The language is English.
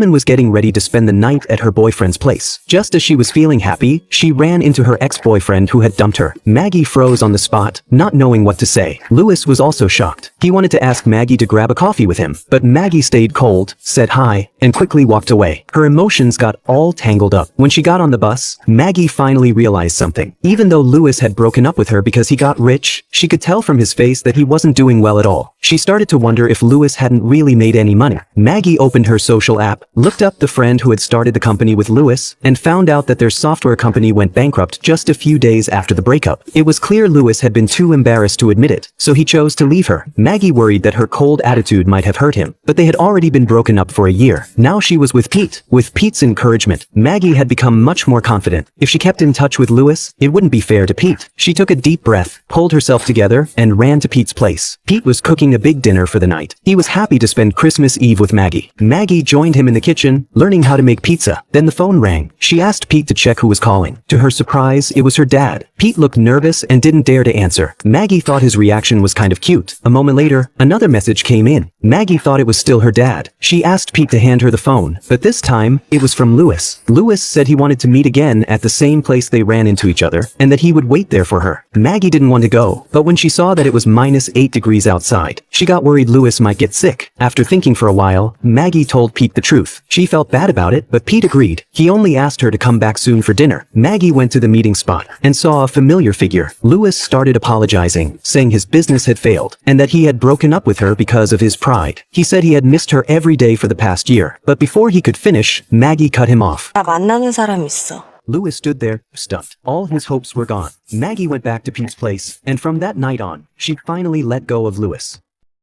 woman was getting ready to spend the night at her boyfriend's place. Just as she was feeling happy, she ran into her ex-boyfriend who had dumped her. Maggie froze on the spot, not knowing what to say. Louis was also shocked. He wanted to ask Maggie to grab a coffee with him, but Maggie stayed cold, said hi, and quickly walked away. Her emotions got all tangled up. When she got on the bus, Maggie finally realized something. Even though Louis had broken up with her because he got rich, she could tell from his face that he wasn't doing well at all. She started to wonder if Louis hadn't really made any money. Maggie opened her social app, looked up the friend who had started the company with Louis, and found out that their software company went bankrupt just a few days after the breakup. It was clear Louis had been too embarrassed to admit it, so he chose to leave her. Maggie worried that her cold attitude might have hurt him, but they had already been broken up for a year. Now she was with Pete. With Pete's encouragement, Maggie had become much more confident. If she kept in touch with Louis, it wouldn't be fair to Pete. She took a deep breath, pulled herself together, and ran to Pete's place. Pete was cooking a big dinner for the night. He was happy to spend Christmas Eve with Maggie. Maggie joined him in the kitchen, learning how to make pizza. Then the phone rang. She asked Pete to check who was calling. To her surprise, it was her dad. Pete looked nervous and didn't dare to answer. Maggie thought his reaction was kind of cute. A moment later, another message came in. Maggie thought it was still her dad. She asked Pete to hand her the phone, but this time, it was from Louis. Louis said he wanted to meet again at the same place they ran into each other, and that he would wait there for her. Maggie didn't want to go, but when she saw that it was -8 degrees outside, she got worried Louis might get sick. After thinking for a while, Maggie told Pete the truth. She felt bad about it, but Pete agreed. He only asked her to come back soon for dinner. Maggie went to the meeting spot and saw a familiar figure. Louis started apologizing, saying his business had failed, and that he had broken up with her because of his pride. He said he had missed her every day for the past year, but before he could finish, Maggie cut him off. 나 만나는 사람 있어. Louis stood there, stunned. All his hopes were gone. Maggie went back to Pete's place, and from that night on, she finally let go of Louis.